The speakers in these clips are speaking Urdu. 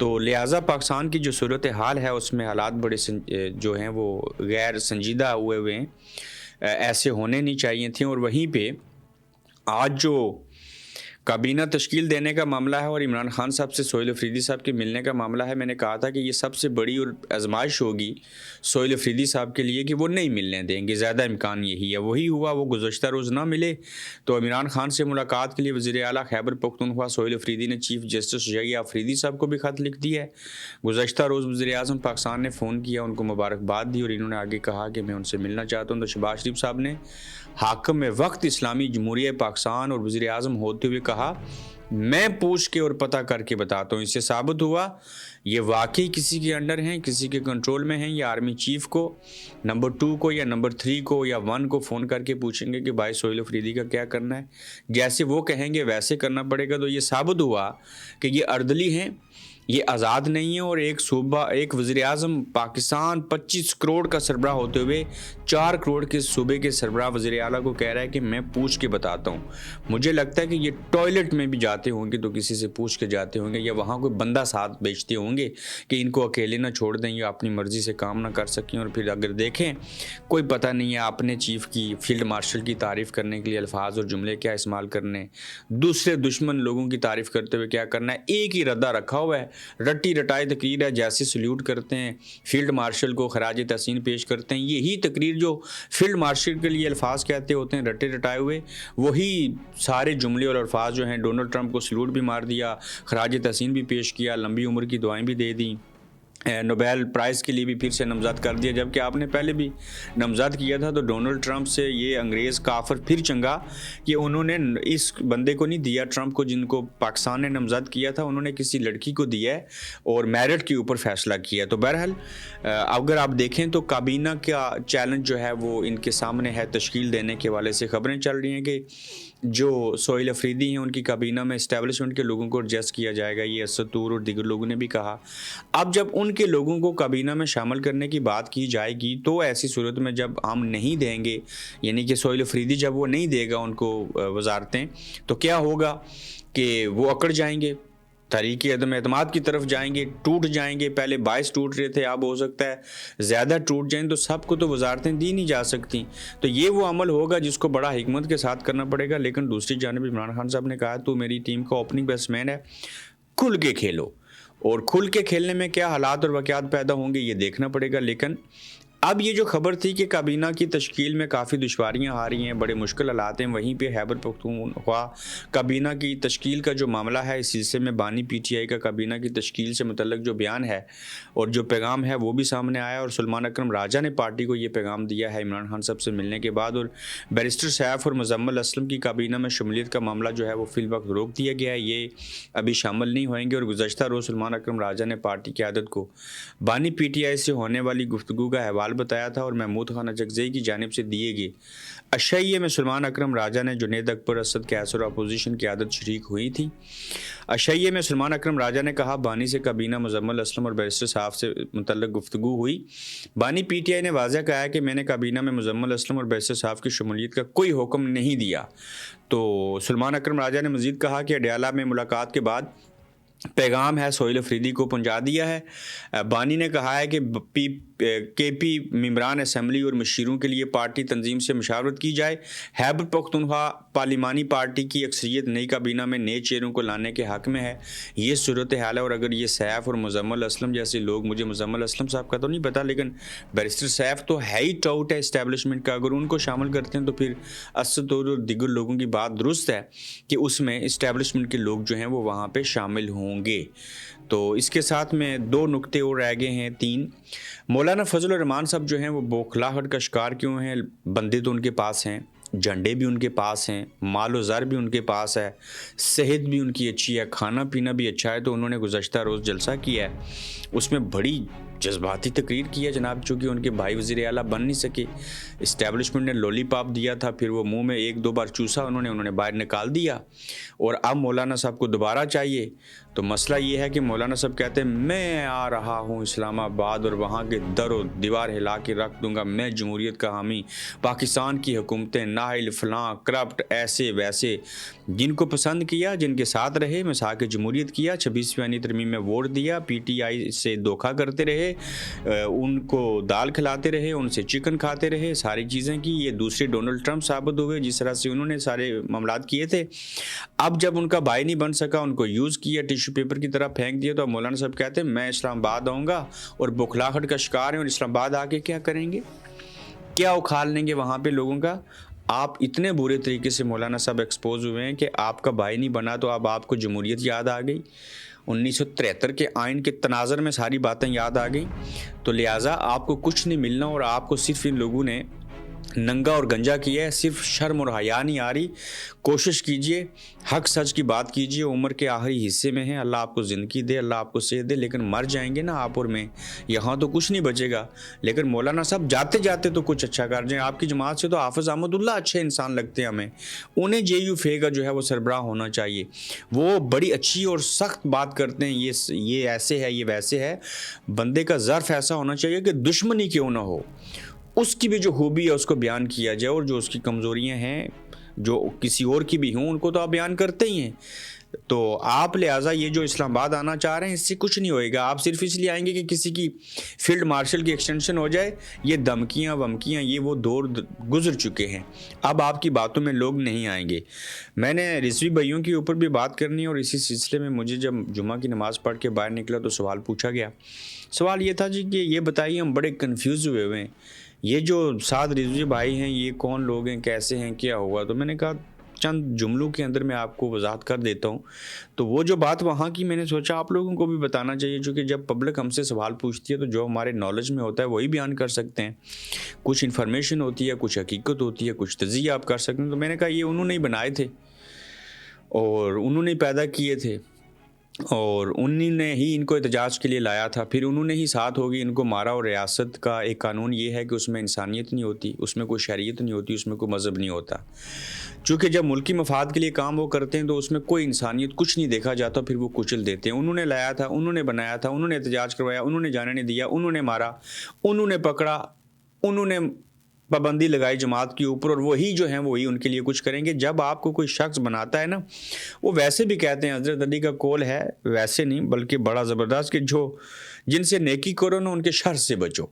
تو لہٰذا پاکستان کی جو صورت حال ہے اس میں حالات بڑے جو ہیں وہ غیر سنجیدہ ہوئے ہیں، ایسے ہونے نہیں چاہیے تھے۔ اور وہیں پہ آج جو کابینہ تشکیل دینے کا معاملہ ہے اور عمران خان صاحب سے سہیل افریدی صاحب کے ملنے کا معاملہ ہے، میں نے کہا تھا کہ یہ سب سے بڑی اور آزمائش ہوگی سہیل افریدی صاحب کے لیے کہ وہ نہیں ملنے دیں گے، زیادہ امکان یہی ہے۔ وہی ہوا، وہ گزشتہ روز نہ ملے تو عمران خان سے ملاقات کے لیے وزیر اعلیٰ خیبر پختونخوا سہیل افریدی نے چیف جسٹس یحییٰ افریدی صاحب کو بھی خط لکھ دیا ہے۔ گزشتہ روز وزیر اعظم پاکستان نے فون کیا، ان کو مبارکباد دی اور انہوں نے آگے کہا کہ میں ان سے ملنا چاہتا ہوں۔ تو شہباز شریف صاحب نے حاکم وقت اسلامی جمہوریہ پاکستان اور وزیر اعظم ہوتے ہوئے کہا میں پوچھ کے اور پتہ کر کے بتاتا ہوں۔ اس سے ثابت ہوا یہ واقعی کسی کے انڈر ہیں، کسی کے کنٹرول میں ہیں، یا آرمی چیف کو نمبر 2 کو یا نمبر 3 کو یا 1 کو فون کر کے پوچھیں گے کہ بھائی سہیل افریدی کا کیا کرنا ہے، جیسے وہ کہیں گے ویسے کرنا پڑے گا۔ تو یہ ثابت ہوا کہ یہ اردلی ہیں، یہ آزاد نہیں ہیں، اور ایک وزیر اعظم پاکستان 25 کروڑ کا سربراہ ہوتے ہوئے 4 کروڑ کے صوبے کے سربراہ وزیر اعلیٰ کو کہہ رہا ہے کہ میں پوچھ کے بتاتا ہوں۔ مجھے لگتا ہے کہ یہ ٹوائلٹ میں بھی جاتے ہوں گے تو کسی سے پوچھ کے جاتے ہوں گے، یا وہاں کوئی بندہ ساتھ بیچتے ہوں گے کہ ان کو اکیلے نہ چھوڑ دیں یا اپنی مرضی سے کام نہ کر سکیں۔ اور پھر اگر دیکھیں کوئی پتہ نہیں ہے اپنے چیف کی فیلڈ مارشل کی تعریف کرنے کے لیے الفاظ اور جملے کیا استعمال کرنے، دوسرے دشمن لوگوں کی تعریف کرتے ہوئے کیا کرنا ہے، ایک ہی ردہ رکھا ہوا ہے، رٹی رٹائی تقریر ہے، جیسے سلیوٹ کرتے ہیں فیلڈ مارشل کو، خراج تحسین پیش کرتے ہیں، یہی تقریر جو فیلڈ مارشل کے لیے الفاظ کہتے ہوتے ہیں رٹے رٹائے ہوئے، وہی سارے جملے اور الفاظ جو ہیں ڈونلڈ ٹرمپ کو سلیوٹ بھی مار دیا، خراج تحسین بھی پیش کیا، لمبی عمر کی دعائیں بھی دے دیں، نوبیل پرائز کے لیے بھی پھر سے نامزد کر دیا، جبکہ آپ نے پہلے بھی نامزد کیا تھا۔ تو ڈونلڈ ٹرمپ سے یہ انگریز کافر پھر چنگا کہ انہوں نے اس بندے کو نہیں دیا، ٹرمپ کو، جن کو پاکستان نے نامزد کیا تھا، انہوں نے کسی لڑکی کو دیا ہے اور میرٹ کے اوپر فیصلہ کیا ہے۔ تو بہرحال اگر آپ دیکھیں تو کابینہ کا چیلنج جو ہے وہ ان کے سامنے ہے، تشکیل دینے کے حوالے سے خبریں چل رہی ہیں کہ جو سہیل افریدی ہیں ان کی کابینہ میں اسٹیبلشمنٹ کے لوگوں کو ایڈجسٹ کیا جائے گا، یہ اسد طور اور دیگر لوگوں نے بھی کہا۔ اب جب ان کے لوگوں کو کابینہ میں شامل کرنے کی بات کی جائے گی تو ایسی صورت میں جب ہم نہیں دیں گے، یعنی کہ سہیل افریدی جب وہ نہیں دے گا ان کو وزارتیں، تو کیا ہوگا کہ وہ اکڑ جائیں گے، تحریک عدم اعتماد کی طرف جائیں گے، ٹوٹ جائیں گے۔ پہلے 22 ٹوٹ رہے تھے، اب ہو سکتا ہے زیادہ ٹوٹ جائیں، تو سب کو تو وزارتیں دی نہیں جا سکتی۔ تو یہ وہ عمل ہوگا جس کو بڑا حکمت کے ساتھ کرنا پڑے گا۔ لیکن دوسری جانب عمران خان صاحب نے کہا تو میری ٹیم کا اوپننگ بیٹسمین ہے، کھل کے کھیلو، اور کھل کے کھیلنے میں کیا حالات اور واقعات پیدا ہوں گے یہ دیکھنا پڑے گا۔ لیکن اب یہ جو خبر تھی کہ کابینہ کی تشکیل میں کافی دشواریاں آ رہی ہیں، بڑے مشکل حالات ہیں، وہیں پہ خیبر پختونخوا کابینہ کی تشکیل کا جو معاملہ ہے، اس سلسلے میں بانی پی ٹی آئی کا کابینہ کی تشکیل سے متعلق جو بیان ہے اور جو پیغام ہے وہ بھی سامنے آیا، اور سلمان اکرم راجہ نے پارٹی کو یہ پیغام دیا ہے عمران خان صاحب سے ملنے کے بعد۔ اور بیرسٹر سیف اور مزمل اسلم کی کابینہ میں شمولیت کا معاملہ جو ہے وہ فی الوقت روک دیا گیا ہے، یہ ابھی شامل نہیں ہوئیں گے۔ اور گزشتہ روز سلمان اکرم راجہ نے پارٹی قیادت کو بانی پی ٹی آئی سے ہونے والی گفتگو کا احوال بتایا تھا، اور محمود خان اچکزئی کی جانب سے دیے گئے اشیاء میں سلمان اکرم راجہ نے جنید اکبر، اسد قیصر اور اپوزیشن قیادت شریک ہوئی تھی۔ اشیاء میں سلمان اکرم راجہ نے کہا بانی سے کابینہ مزمل اسلم اور بیرسٹر صاحب سے متعلق گفتگو ہوئی۔ بانی پی ٹی آئی نے واضح کہا ہے کہ میں نے کابینہ میں مزمل اسلم اور بیرسٹر صاحب کی شمولیت کا کوئی حکم نہیں دیا۔ تو سلمان اکرم راجہ نے مزید کہا کہ اڈیالہ میں ملاقات کے بعد پیغام ہے سہیل افریدی کو پہنچا دیا ہے۔ بانی نے کہا ہے کہ پی ممبران اسمبلی اور مشیروں کے لیے پارٹی تنظیم سے مشاورت کی جائے۔ خیبر پختونخوا پارلیمانی پارٹی کی اکثریت نئی کابینہ میں نئے چہروں کو لانے کے حق میں ہے، یہ صورت حال ہے۔ اور اگر یہ سیف اور مزمل اسلم جیسے لوگ، مجھے مزمل اسلم صاحب کا تو نہیں پتا، لیکن بیرسٹر سیف تو ہے ہی ٹاؤٹ ہے اسٹیبلشمنٹ کا، اگر ان کو شامل کرتے ہیں تو پھر اسد طور اور دیگر لوگوں کی بات درست ہے کہ اس میں اسٹیبلشمنٹ کے لوگ جو ہیں وہ وہاں پہ شامل ہوں گے۔ تو اس کے ساتھ میں 2 نقطے اور رہ گئے ہیں، 3۔ مولانا فضل الرحمان صاحب جو ہیں وہ بوکھلاہٹ کا شکار کیوں ہیں؟ بندے تو ان کے پاس ہیں، جھنڈے بھی ان کے پاس ہیں، مال و زر بھی ان کے پاس ہے، صحت بھی ان کی اچھی ہے، کھانا پینا بھی اچھا ہے۔ تو انہوں نے گزشتہ روز جلسہ کیا ہے، اس میں بڑی جذباتی تقریر کی ہے جناب، چونکہ ان کے بھائی وزیر اعلیٰ بن نہیں سکے، اسٹیبلشمنٹ نے لولی پاپ دیا تھا، پھر وہ منہ میں 1-2 بار چوسا انہوں نے باہر نکال دیا، اور اب مولانا صاحب کو دوبارہ چاہیے تو مسئلہ یہ ہے کہ مولانا صاحب کہتے ہیں میں آ رہا ہوں اسلام آباد اور وہاں کے در و دیوار ہلا کے رکھ دوں گا، میں جمہوریت کا حامی، پاکستان کی حکومتیں نااہل فلاں کرپٹ ایسے ویسے، جن کو پسند کیا، جن کے ساتھ رہے، مساق جمہوریت کیا، 26ویں آئینی ترمیم میں ووٹ دیا، پی ٹی آئی سے دھوکہ کرتے رہے، ان کو دال کھلاتے رہے، ان سے چکن کھاتے رہے، ساری چیزیں کی، یہ دوسرے ڈونلڈ ٹرمپ ثابت ہوئے جس طرح سے انہوں نے سارے معاملات کیے تھے۔ اب جب ان کا بھائی نہیں بن سکا، ان کو یوز کیا، ٹیشو پیپر کی طرح پھینک دیا، تو اب مولانا صاحب کہتے ہیں میں اسلام آباد آؤں گا اور بکھلاہٹ کا شکار ہیں، اور اسلام آباد آ کے کیا کریں گے، کیا اکھال لیں گے وہاں پہ لوگوں کا۔ آپ اتنے برے طریقے سے مولانا صاحب ایکسپوز ہوئے ہیں کہ آپ کا بھائی نہیں بنا تو اب آپ کو جمہوریت یاد آ گئی، 1973 کے آئین کے تناظر میں ساری باتیں یاد آ گئیں، تو لہٰذا آپ کو کچھ نہیں ملنا، اور آپ کو صرف ان لوگوں نے ننگا اور گنجا کیا ہے، صرف شرم اور حیا نہیں آ رہی۔ کوشش کیجئے، حق سچ کی بات کیجئے، عمر کے آخری حصے میں ہیں، اللہ آپ کو زندگی دے، اللہ آپ کو صحت دے، لیکن مر جائیں گے نا آپ اور میں، یہاں تو کچھ نہیں بچے گا۔ لیکن مولانا صاحب جاتے جاتے تو کچھ اچھا کر جائیں۔ آپ کی جماعت سے تو حافظ احمد اللہ اچھے انسان لگتے ہیں ہمیں، انہیں جے یو فے کا جو ہے وہ سربراہ ہونا چاہیے، وہ بڑی اچھی اور سخت بات کرتے ہیں، یہ ایسے ہے، یہ ویسے ہے، بندے کا ظرف ایسا ہونا چاہیے کہ دشمنی کیوں نہ ہو، اس کی بھی جو خوبی ہے اس کو بیان کیا جائے، اور جو اس کی کمزوریاں ہیں جو کسی اور کی بھی ہوں ان کو تو آپ بیان کرتے ہی ہیں۔ تو آپ لہٰذا یہ جو اسلام آباد آنا چاہ رہے ہیں اس سے کچھ نہیں ہوئے گا، آپ صرف اس لیے آئیں گے کہ کسی کی فیلڈ مارشل کی ایکسٹینشن ہو جائے۔ یہ دھمکیاں ومکیاں یہ وہ دور گزر چکے ہیں، اب آپ کی باتوں میں لوگ نہیں آئیں گے۔ میں نے رضوی بھائیوں کے اوپر بھی بات کرنی ہے، اور اسی سلسلے میں مجھے جب جمعہ کی نماز پڑھ کے باہر نکلا تو سوال پوچھا گیا۔ سوال یہ تھا جی کہ یہ بتائیے، ہم بڑے کنفیوز ہوئے ہیں، یہ جو 7 رضوی بھائی ہیں یہ کون لوگ ہیں، کیسے ہیں، کیا ہوا؟ تو میں نے کہا چند جملوں کے اندر میں آپ کو وضاحت کر دیتا ہوں۔ تو وہ جو بات وہاں کی میں نے سوچا آپ لوگوں کو بھی بتانا چاہیے، چونکہ جب پبلک ہم سے سوال پوچھتی ہے تو جو ہمارے نالج میں ہوتا ہے وہی بیان کر سکتے ہیں، کچھ انفارمیشن ہوتی ہے، کچھ حقیقت ہوتی ہے، کچھ تجزیہ آپ کر سکتے ہیں۔ تو میں نے کہا یہ انہوں نے بنائے تھے اور انہوں نے پیدا کیے تھے، اور انہوں نے ہی ان کو احتجاج کے لیے لایا تھا، پھر انہوں نے ہی ساتھ ہوگی ان کو مارا۔ اور ریاست کا ایک قانون یہ ہے کہ اس میں انسانیت نہیں ہوتی، اس میں کوئی شریعت نہیں ہوتی، اس میں کوئی مذہب نہیں ہوتا، چونکہ جب ملکی مفاد کے لیے کام وہ کرتے ہیں تو اس میں کوئی انسانیت کچھ نہیں دیکھا جاتا، پھر وہ کچل دیتے ہیں۔ انہوں نے لایا تھا، انہوں نے بنایا تھا، انہوں نے احتجاج کروایا، انہوں نے جانے نہیں دیا، انہوں نے مارا، انہوں نے پکڑا، انہوں نے پابندی لگائی جماعت کے اوپر، اور وہی جو ہیں وہی ان کے لیے کچھ کریں گے۔ جب آپ کو کوئی شخص بناتا ہے نا، وہ ویسے بھی کہتے ہیں، حضرت علی کا قول ہے، ویسے نہیں بلکہ بڑا زبردست، کہ جن سے نیکی کرو نا ان کے شر سے بچو۔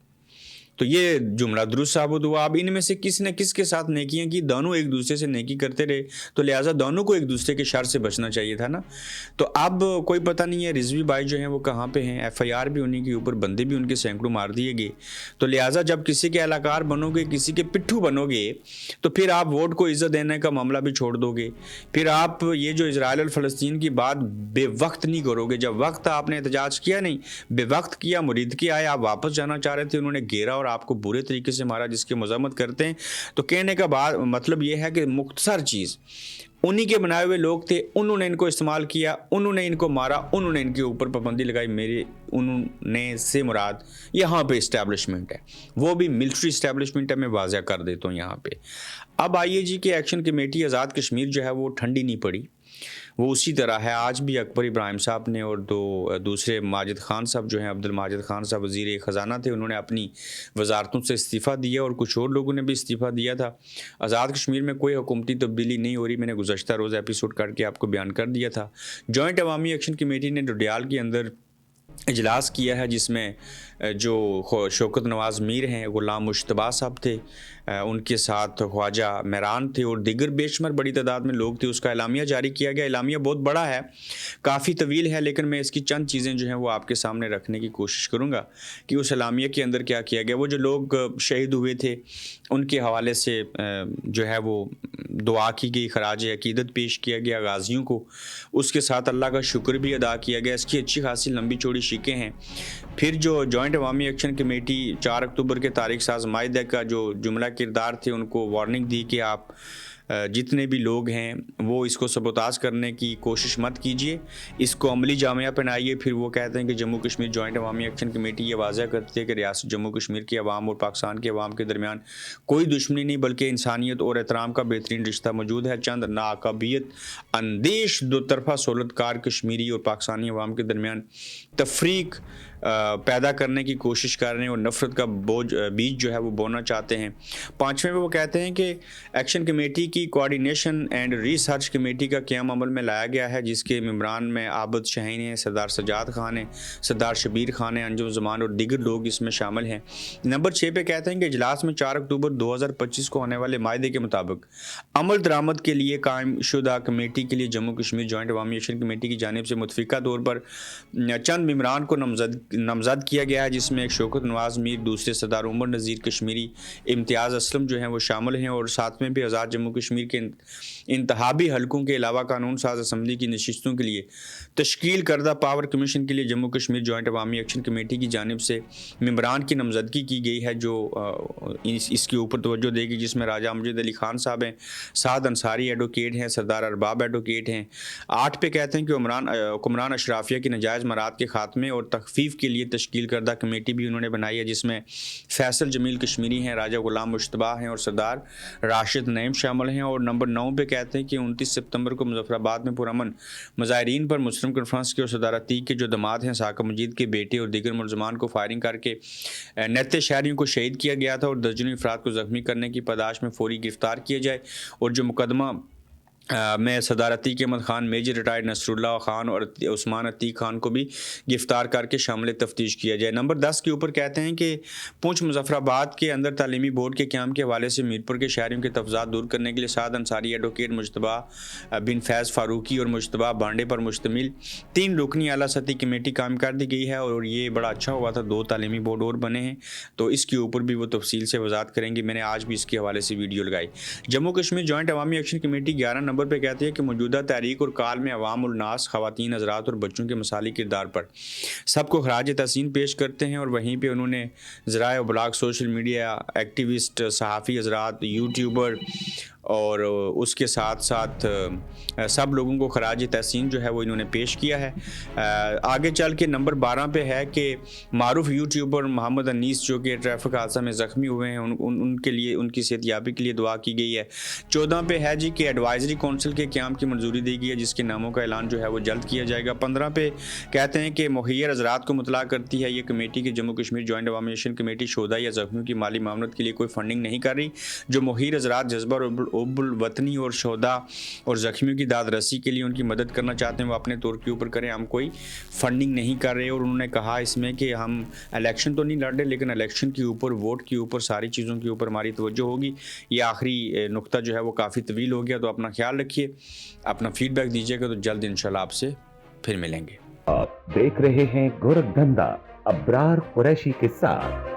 تو یہ جملہ درست ثابت ہوا۔ اب ان میں سے کس نے کس کے ساتھ نیکیاں کی، دونوں ایک دوسرے سے نیکی کرتے رہے، تو لہٰذا دونوں کو ایک دوسرے کے شر سے بچنا چاہیے تھا نا۔ تو اب کوئی پتہ نہیں ہے رضوی بھائی جو ہیں وہ کہاں پہ ہیں، ایف آئی آر بھی انہیں کے اوپر، بندے بھی ان کے سینکڑوں مار دیے گئے۔ تو لہٰذا جب کسی کے اہلکار بنو گے، کسی کے پٹھو بنو گے، تو پھر آپ ووٹ کو عزت دینے کا معاملہ بھی چھوڑ دو گے، پھر آپ یہ جو اسرائیل اور فلسطین کی بات بے وقت نہیں کرو گے۔ جب وقت آپ نے احتجاج کیا نہیں، بے وقت کیا، مرید کے آئے، آپ واپس جانا چاہ رہے تھے، انہوں نے گھیرا اور آپ کو برے طریقے سے مارا، جس کی مذمت کرتے ہیں۔ تو کہنے کا مطلب یہ ہے کہ مختصر چیز، انہی کے بنائے ہوئے لوگ تھے، انہوں نے ان کو استعمال کیا، انہوں نے ان کو مارا، انہوں نے ان کے اوپر پابندی لگائی۔ میرے انہوں نے سے مراد یہاں پہ اسٹیبلشمنٹ ہے، وہ بھی ملٹری اسٹیبلشمنٹ ہے، میں واضح کر دیتا ہوں یہاں پہ۔ اب آئیے جی کہ ایکشن کمیٹی آزاد کشمیر جو ہے وہ ٹھنڈی نہیں پڑی، وہ اسی طرح ہے۔ آج بھی اکبر ابراہیم صاحب نے اور دوسرے ماجد خان صاحب جو ہیں، عبد الماجد خان صاحب وزیر خزانہ تھے، انہوں نے اپنی وزارتوں سے استعفیٰ دیا، اور کچھ اور لوگوں نے بھی استعفیٰ دیا تھا۔ آزاد کشمیر میں کوئی حکومتی تبدیلی نہیں ہو رہی، میں نے گزشتہ روز ایپیسوڈ کر کے آپ کو بیان کر دیا تھا۔ جوائنٹ عوامی ایکشن کمیٹی نے ڈوڈیال کے اندر اجلاس کیا ہے، جس میں جو شوکت نواز میر ہیں، غلام مشتبہ صاحب تھے، ان کے ساتھ خواجہ میران تھے، اور دیگر بے شمار بڑی تعداد میں لوگ تھے۔ اس کا اعلامیہ جاری کیا گیا۔ اعلامیہ بہت بڑا ہے، کافی طویل ہے، لیکن میں اس کی چند چیزیں جو ہیں وہ آپ کے سامنے رکھنے کی کوشش کروں گا کہ اس اعلامیہ کے اندر کیا کیا گیا۔ وہ جو لوگ شہید ہوئے تھے ان کے حوالے سے جو ہے وہ دعا کی گئی، خراج عقیدت پیش کیا گیا غازیوں کو، اس کے ساتھ اللہ کا شکر بھی ادا کیا گیا۔ اس کی اچھی خاصی لمبی چوڑی شکیں ہیں۔ پھر جو جوائنٹ عوامی ایکشن کمیٹی 4 اکتوبر کے تاریخ ساز معاہدے کا جو جملہ کردار تھے، ان کو وارننگ دی کہ آپ جتنے بھی لوگ ہیں وہ اس کو سبوتاژ کرنے کی کوشش مت کیجیے، اس کو عملی جامعہ پہنائیے۔ پھر وہ کہتے ہیں کہ جموں کشمیر جوائنٹ عوامی ایکشن کمیٹی یہ واضح کرتی ہے کہ ریاست جموں کشمیر کے عوام اور پاکستان کے عوام کے درمیان کوئی دشمنی نہیں بلکہ انسانیت اور احترام کا بہترین رشتہ موجود ہے۔ چند ناقابلیت اندیش دو طرفہ سہولت کار کشمیری اور پاکستانی عوام کے درمیان تفریق پیدا کرنے کی کوشش کر رہے ہیں اور نفرت کا بیج جو ہے وہ بونا چاہتے ہیں۔ پانچویں میں وہ کہتے ہیں کہ ایکشن کمیٹی کی کوارڈینیشن اینڈ ریسرچ کمیٹی کا قیام عمل میں لایا گیا ہے، جس کے ممبران میں عابد شاہین ہیں، سردار سجاد خان ہیں، سردار شبیر خان ہیں، انجم زمان اور دیگر لوگ اس میں شامل ہیں۔ نمبر 6 پہ کہتے ہیں کہ اجلاس میں 4 اکتوبر 2025 کو ہونے والے معاہدے کے مطابق عمل درآمد کے لیے قائم شدہ کمیٹی کے لیے جموں کشمیر جوائنٹ عوامی ایکشن کمیٹی کی جانب سے متفقہ طور پر چند ممبران کو نامزد کیا گیا ہے، جس میں ایک شوکت نواز میر، دوسرے سردار عمر نذیر کشمیری، امتیاز اسلم جو ہیں وہ شامل ہیں، اور ساتویں پہ آزاد جموں کشمیر کے انتخابی حلقوں کے علاوہ قانون ساز اسمبلی کی نشستوں کے لیے تشکیل کردہ پاور کمیشن کے لیے جموں کشمیر جوائنٹ عوامی ایکشن کمیٹی کی جانب سے ممبران کی نامزدگی کی گئی ہے، جو اس کے اوپر توجہ دے گی، جس میں راجہ امجد علی خان صاحب ہیں، سعد انصاری ایڈوکیٹ ہیں، سردار ارباب ایڈوکیٹ ہیں۔ 8 پہ کہتے ہیں کہ حکمران اشرافیہ کی ناجائز مراد کے خاتمے اور تخفیف کے لیے تشکیل کردہ کمیٹی بھی انہوں نے بنائی ہے، جس میں فیصل جمیل کشمیری ہیں، راجہ غلام مشتبہ ہیں اور سردار راشد نعیم شامل ہیں۔ اور نمبر 9 پہ کہتے ہیں کہ 29 ستمبر کو مظفر آباد میں پرامن مظاہرین پر مسلم کانفرنس کے اور سردار عتیق کے جو داماد ہیں ثاقب مجید کے بیٹے اور دیگر ملزمان کو فائرنگ کر کے نہتے شہریوں کو شہید کیا گیا تھا اور درجنوں افراد کو زخمی کرنے کی پاداش میں فوری گرفتار کیا جائے، اور جو مقدمہ میں سردار عتیق احمد خان، میجر ریٹائرڈ نصر اللہ خان اور عثمان عتیق خان کو بھی گرفتار کر کے شامل تفتیش کیا جائے۔ نمبر 10 کے اوپر کہتے ہیں کہ پونچھ مظفر آباد کے اندر تعلیمی بورڈ کے قیام کے حوالے سے میرپور کے شہریوں کے تفضات دور کرنے کے لیے سعد انصاری ایڈوکیٹ، مجتبیٰ بن فیض فاروقی اور مجتبیٰ بانڈے پر مشتمل 3 رکنی اعلیٰ سطحی کمیٹی قائم کر دی گئی ہے، اور یہ بڑا اچھا ہوا تھا، 2 تعلیمی بورڈ اور بنے ہیں، تو اس کے اوپر بھی وہ تفصیل سے وضاحت کریں گے۔ میں نے آج بھی اس کے حوالے سے ویڈیو لگائی۔ جموں کشمیر جوائنٹ عوامی ایکشن کمیٹی 11 نمبر پہ کہتی ہے کہ موجودہ تحریک اور کال میں عوام الناس، خواتین حضرات اور بچوں کے مثالی کردار پر سب کو خراج تحسین پیش کرتے ہیں، اور وہیں پہ انہوں نے ذرائع ابلاغ، سوشل میڈیا ایکٹیوسٹ، صحافی حضرات، یوٹیوبر اور اس کے ساتھ ساتھ سب لوگوں کو خراج تحسین جو ہے وہ انہوں نے پیش کیا ہے۔ آگے چل کے نمبر 12 پہ ہے کہ معروف یوٹیوبر محمد انیس جو کہ ٹریفک حادثہ میں زخمی ہوئے ہیں، ان کے لیے، ان کی صحت یابی کے لیے دعا کی گئی ہے۔ 14 پہ ہے جی کہ ایڈوائزری کونسل کے قیام کی منظوری دی گئی ہے، جس کے ناموں کا اعلان جو ہے وہ جلد کیا جائے گا۔ 15 پہ کہتے ہیں کہ مخیر حضرات کو مطلع کرتی ہے یہ کمیٹی کہ جموں کشمیر جوائنٹ عوامی ایکشن کمیٹی شہداء یا زخمیوں کی مالی معاونت کے لیے کوئی فنڈنگ نہیں کر رہی۔ جو مخیر حضرات جذبہ اور حب الوطنی اور شہداء اور زخمیوں کی داد رسی کے لیے ان کی مدد کرنا چاہتے ہیں وہ اپنے طور کے اوپر کریں، ہم کوئی فنڈنگ نہیں کر رہے۔ اور انہوں نے کہا اس میں کہ ہم الیکشن تو نہیں لڑ رہے، لیکن الیکشن کے اوپر، ووٹ کے اوپر، ساری چیزوں کے اوپر ہماری توجہ ہوگی۔ یہ آخری نقطہ جو ہے وہ کافی طویل ہو گیا، تو اپنا خیال رکھیے، اپنا فیڈ بیک دیجیے گا، تو جلد انشاءاللہ آپ سے پھر ملیں گے۔ آپ دیکھ رہے ہیں گورکھ دھندا ابرار قریشی کے ساتھ۔